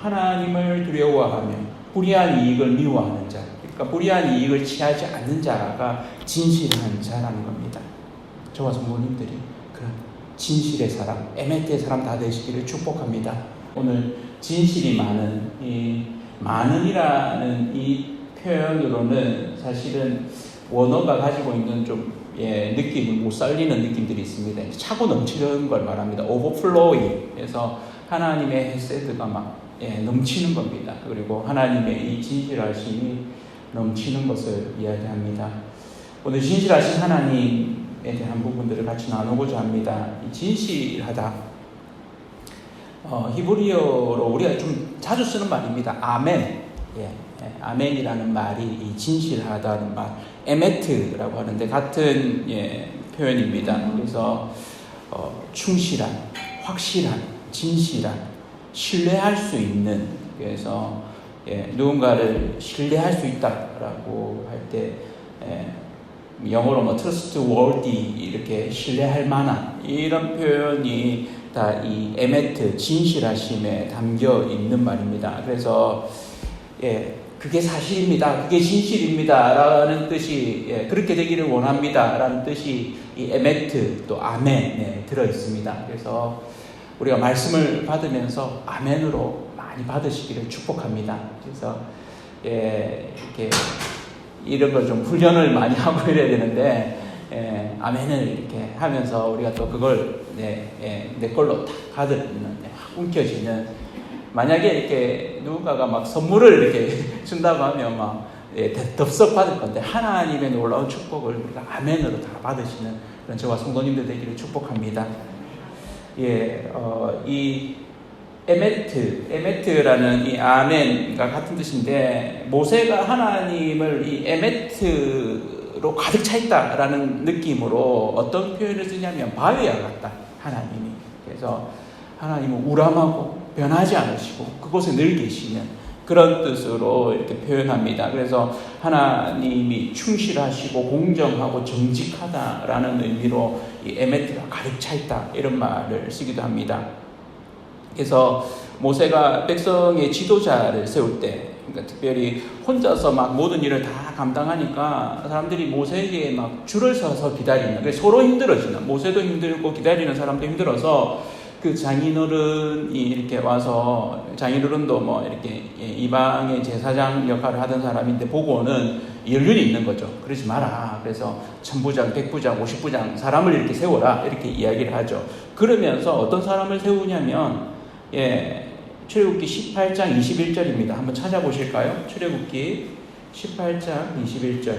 하나님을 두려워하며 불의한 이익을 미워하는 자, 그러니까 불의한 이익을 취하지 않는 자가 진실한 자라는 겁니다. 저와 성도님들이 그런 진실의 사람, 에메트의 사람 다 되시기를 축복합니다. 오늘 진실이 많은, 이 많은이라는 이 표현으로는 사실은 원어가 가지고 있는 좀 느낌을 못 살리는 느낌들이 있습니다. 차고 넘치는 걸 말합니다. overflowing. 그래서 하나님의 헤세드가 막 넘치는 겁니다. 그리고 하나님의 이 진실하심이 넘치는 것을 이야기합니다. 오늘 진실하신 하나님에 대한 부분들을 같이 나누고자 합니다. 이 진실하다. 히브리어로 우리가 좀 자주 쓰는 말입니다. 아멘. 아멘이라는 말이 이 진실하다는 말, 에메트라고 하는데 같은 표현입니다. 그래서 충실한, 확실한, 진실한, 신뢰할 수 있는, 그래서 누군가를 신뢰할 수 있다라고 할 때 영어로 뭐 trustworthy 이렇게 신뢰할 만한 이런 표현이 다 이 에메트 진실하심에 담겨 있는 말입니다. 그래서 그게 사실입니다. 그게 진실입니다. 라는 뜻이, 그렇게 되기를 원합니다. 라는 뜻이 이 에메트 또 아멘에 들어 있습니다. 그래서 우리가 말씀을 받으면서 아멘으로 많이 받으시기를 축복합니다. 그래서, 이렇게, 이런 걸 좀 훈련을 많이 하고 이래야 되는데, 아멘을 이렇게 하면서 우리가 또 그걸 내 걸로 딱 받으면 확 움켜지는, 만약에 이렇게 누군가가 막 선물을 이렇게 준다고 하면 막 덥석 받을 건데 하나님의 놀라운 축복을 우리가 아멘으로 다 받으시는 그런 저와 성도님들 되기를 축복합니다. 이 에메트라는 이 아멘과 같은 뜻인데 모세가 하나님을 이 에메트로 가득 차 있다라는 느낌으로 어떤 표현을 쓰냐면 바위와 같다. 하나님이. 그래서 하나님은 우람하고 변하지 않으시고 그곳에 늘 계시는 그런 뜻으로 이렇게 표현합니다. 그래서 하나님이 충실하시고 공정하고 정직하다라는 의미로 이 에메트가 가득 차 있다 이런 말을 쓰기도 합니다. 그래서 모세가 백성의 지도자를 세울 때, 그러니까 특별히 혼자서 막 모든 일을 다 감당하니까 사람들이 모세에게 막 줄을 서서 기다리는, 그래서 서로 힘들어지는, 모세도 힘들고 기다리는 사람도 힘들어서 그 장인어른이 이렇게 와서, 장인어른도 뭐 이렇게 이방의 제사장 역할을 하던 사람인데 보고는 연륜이 있는 거죠. 그러지 마라. 그래서 천부장, 백부장, 50부장 사람을 이렇게 세워라. 이렇게 이야기를 하죠. 그러면서 어떤 사람을 세우냐면, 출애굽기 18장 21절입니다. 한번 찾아보실까요? 출애굽기 18장 21절.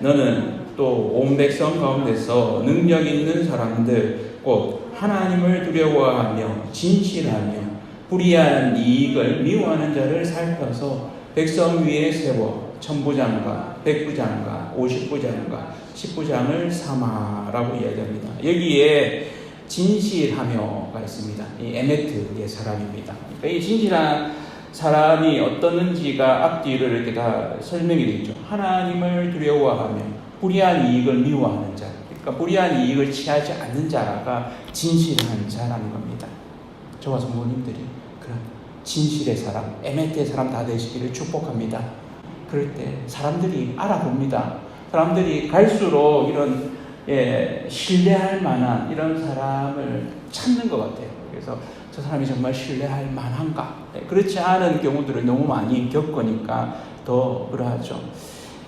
너는 또 온 백성 가운데서 능력 있는 사람들, 곧 하나님을 두려워하며 진실하며 불의한 이익을 미워하는 자를 살펴서 백성 위에 세워 천부장과 백부장과 50부장과 10부장을 삼아라고 이야기합니다. 여기에 진실하며가 있습니다. 이 에메트의 사람입니다. 그러니까 이 진실한 사람이 어떠는지가 앞뒤를 이렇게 다 설명이 되어 있죠. 하나님을 두려워하며 불의한 이익을 미워하는 자, 그러니까 불의한 이익을 취하지 않는 자가 진실한 자라는 겁니다. 저와 성도님들이 그런 진실의 사람, 에메트의 사람 다 되시기를 축복합니다. 그럴 때 사람들이 알아봅니다. 사람들이 갈수록 이런 신뢰할 만한 이런 사람을 찾는 것 같아요. 그래서 저 사람이 정말 신뢰할 만한가? 그렇지 않은 경우들을 너무 많이 겪으니까 더 그러하죠.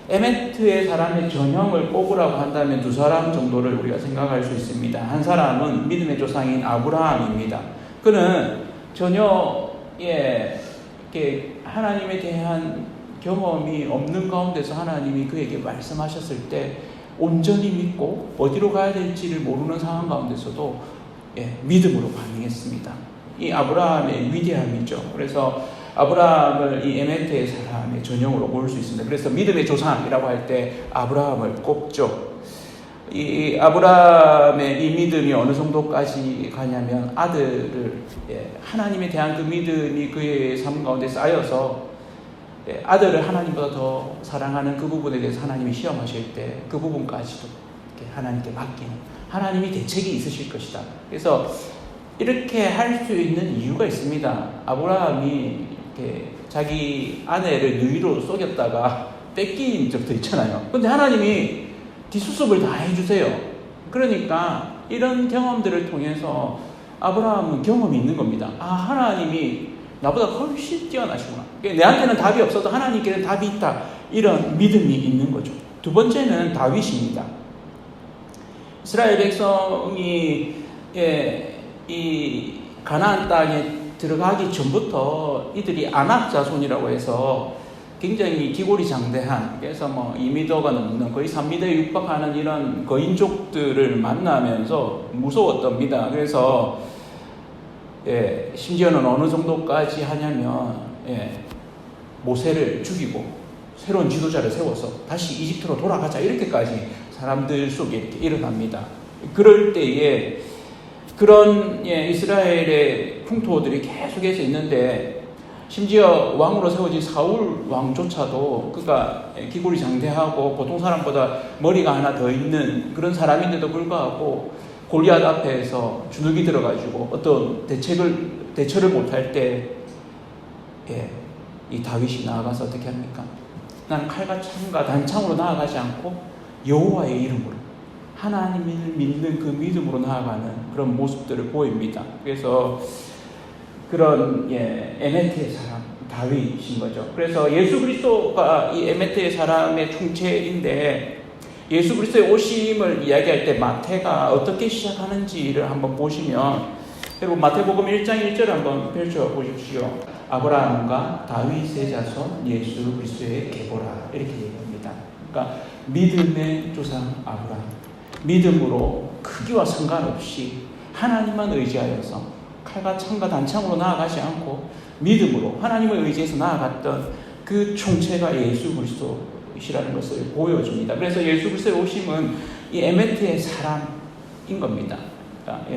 에메트의 사람의 전형을 꼽으라고 한다면 두 사람 정도를 우리가 생각할 수 있습니다. 한 사람은 믿음의 조상인 아브라함입니다. 그는 전혀 이렇게 하나님에 대한 경험이 없는 가운데서 하나님이 그에게 말씀하셨을 때 온전히 믿고 어디로 가야 될지를 모르는 상황 가운데서도 믿음으로 반응했습니다. 이 아브라함의 위대함이죠. 그래서 아브라함을 이 에메트의 사람의 전형으로 볼 수 있습니다. 그래서 믿음의 조상이라고 할 때 아브라함을 꼽죠. 이 아브라함의 이 믿음이 어느 정도까지 가냐면 아들을 하나님에 대한 그 믿음이 그의 삶 가운데 쌓여서 아들을 하나님보다 더 사랑하는 그 부분에 대해서 하나님이 시험하실 때 그 부분까지도 이렇게 하나님께 맡기는, 하나님이 대책이 있으실 것이다. 그래서 이렇게 할 수 있는 이유가 있습니다. 아브라함이 이렇게 자기 아내를 누이로 속였다가 뺏긴 적도 있잖아요. 근데 하나님이 뒷수습을 다 해주세요. 그러니까 이런 경험들을 통해서 아브라함은 경험이 있는 겁니다. 아, 하나님이 나보다 훨씬 뛰어나시구나. 내한테는 답이 없어도 하나님께는 답이 있다. 이런 믿음이 있는 거죠. 두 번째는 다윗입니다. 이스라엘 백성이 이 가나안 땅에 들어가기 전부터 이들이 아낙 자손이라고 해서 굉장히 기골이 장대한, 그래서 뭐 2m가 넘는 거의 3m에 육박하는 이런 거인족들을 만나면서 무서웠답니다. 그래서 심지어는 어느 정도까지 하냐면 모세를 죽이고 새로운 지도자를 세워서 다시 이집트로 돌아가자, 이렇게까지 사람들 속에 이렇게 일어납니다. 그럴 때에 그런 이스라엘의 풍토들이 계속해서 있는데, 심지어 왕으로 세워진 사울 왕조차도 그가 기골이 장대하고 보통 사람보다 머리가 하나 더 있는 그런 사람인데도 불구하고 골리앗 앞에서 주눅이 들어가지고 어떤 대처를 못할 때 이 다윗이 나아가서 어떻게 합니까? 나는 칼과 창과 단창으로 나아가지 않고 여호와의 이름으로, 하나님을 믿는 그 믿음으로 나아가는 그런 모습들을 보입니다. 그래서 그런 에메트의 사람 다윗인 거죠. 그래서 예수 그리스도가 이 에메트의 사람의 총체인데, 예수 그리스도의 오심을 이야기할 때 마태가 어떻게 시작하는지를 한번 보시면, 여러분 마태복음 1장 1절 한번 펼쳐 보십시오. 아브라함과 다윗의 자손 예수 그리스도의 계보라, 이렇게 얘기합니다. 그러니까 믿음의 조상 아브라함, 믿음으로 크기와 상관없이 하나님만 의지하여서 칼과 창과 단창으로 나아가지 않고 믿음으로 하나님을 의지해서 나아갔던 그 총체가 예수 그리스도이시라는 것을 보여줍니다. 그래서 예수 그리스도의 오심은 이 에메트의 사람인 겁니다. 그러니까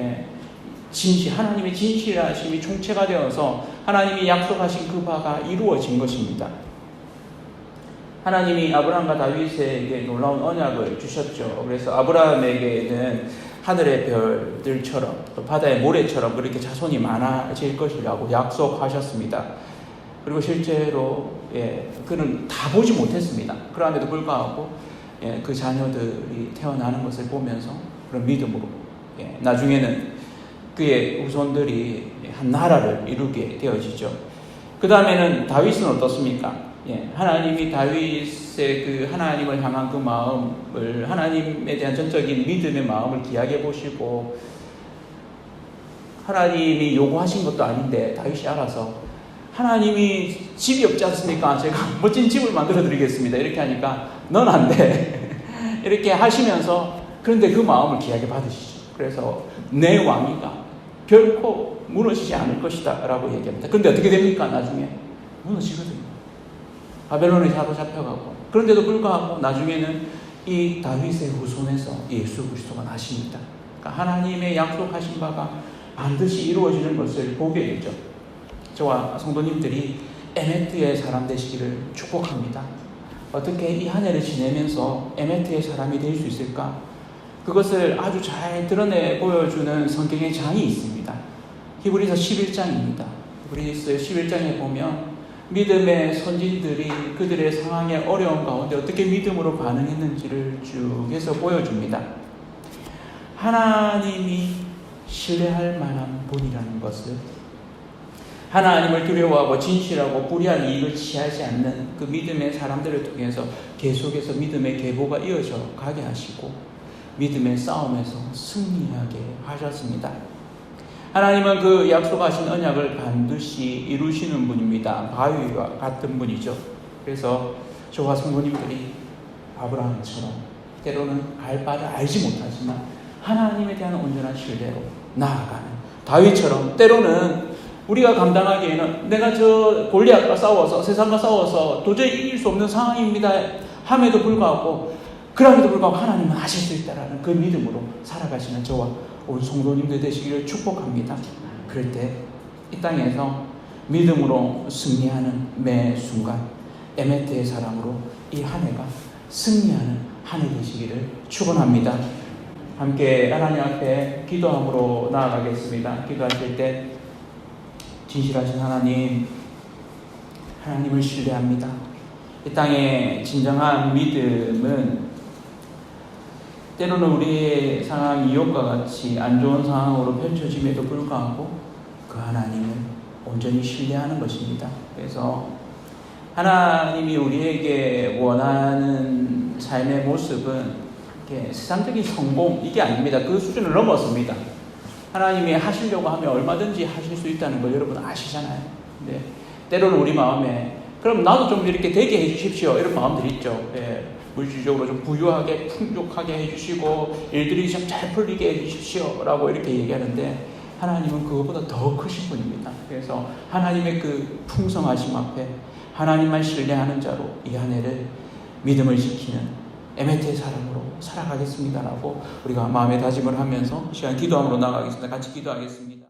하나님의 진실하심이 총체가 되어서 하나님이 약속하신 그 바가 이루어진 것입니다. 하나님이 아브라함과 다윗에게 놀라운 언약을 주셨죠. 그래서 아브라함에게는 하늘의 별들처럼 또 바다의 모래처럼 그렇게 자손이 많아질 것이라고 약속하셨습니다. 그리고 실제로 그는 다 보지 못했습니다. 그럼에도 불구하고 그 자녀들이 태어나는 것을 보면서 그런 믿음으로 나중에는 그의 후손들이 한 나라를 이루게 되어지죠. 그 다음에는 다윗은 어떻습니까? 하나님이 다윗의 그 하나님을 향한 그 마음을, 하나님에 대한 전적인 믿음의 마음을 기약해 보시고, 하나님이 요구하신 것도 아닌데 다윗이 알아서, 하나님이 집이 없지 않습니까? 제가 멋진 집을 만들어 드리겠습니다. 이렇게 하니까 넌 안 돼. 이렇게 하시면서, 그런데 그 마음을 기약해 받으시죠. 그래서 내 왕위가 결코 무너지지 않을 것이다 라고 얘기합니다. 그런데 어떻게 됩니까? 나중에 무너지거든요. 바벨론에 사로잡혀가고. 그런데도 불구하고 나중에는 이 다윗의 후손에서 예수 그리스도가 나십니다. 그러니까 하나님의 약속하신 바가 반드시 이루어지는 것을 보게 되죠. 저와 성도님들이 에메트의 사람 되시기를 축복합니다. 어떻게 이 한 해를 지내면서 에메트의 사람이 될 수 있을까? 그것을 아주 잘 드러내 보여주는 성경의 장이 있습니다. 히브리서 11장입니다. 히브리서 11장에 보면 믿음의 선진들이 그들의 상황의 어려운 가운데 어떻게 믿음으로 반응했는지를 쭉 해서 보여줍니다. 하나님이 신뢰할 만한 분이라는 것을, 하나님을 두려워하고 진실하고 불의한 이익을 취하지 않는 그 믿음의 사람들을 통해서 계속해서 믿음의 계보가 이어져 가게 하시고 믿음의 싸움에서 승리하게 하셨습니다. 하나님은 그 약속하신 언약을 반드시 이루시는 분입니다. 바위와 같은 분이죠. 그래서 저와 성도님들이 아브라함처럼 때로는 갈 바를 알지 못하지만 하나님에 대한 온전한 신뢰로 나아가는 다윗처럼, 때로는 우리가 감당하기에는 내가 저 골리앗과 싸워서, 세상과 싸워서 도저히 이길 수 없는 상황입니다 함에도 불구하고, 그럼에도 불구하고 하나님은 하실 수 있다라는 그 믿음으로 살아가시는 저와 우리 성도님들 되시기를 축복합니다. 그럴 때 이 땅에서 믿음으로 승리하는 매 순간 에메트의 사람으로 이 한 해가 승리하는 한 해 되시기를 축원합니다. 함께 하나님 앞에 기도함으로 나아가겠습니다. 기도하실 때 진실하신 하나님, 하나님을 신뢰합니다. 이 땅의 진정한 믿음은 때로는 우리의 상황이 이웃과 같이 안 좋은 상황으로 펼쳐짐에도 불구하고 그 하나님을 온전히 신뢰하는 것입니다. 그래서 하나님이 우리에게 원하는 삶의 모습은 이렇게 세상적인 성공 이게 아닙니다. 그 수준을 넘었습니다. 하나님이 하시려고 하면 얼마든지 하실 수 있다는 걸 여러분 아시잖아요. 근데 때로는 우리 마음에 그럼 나도 좀 이렇게 되게 해주십시오 이런 마음들이 있죠. 물질적으로 좀 부유하게 풍족하게 해주시고 일들이 좀 잘 풀리게 해주십시오 라고 이렇게 얘기하는데 하나님은 그것보다 더 크신 분입니다. 그래서 하나님의 그 풍성하심 앞에 하나님만 신뢰하는 자로 이 한 해를 믿음을 지키는 에메트의 사람으로 살아가겠습니다라고 우리가 마음의 다짐을 하면서 시간 기도함으로 나가겠습니다. 같이 기도하겠습니다.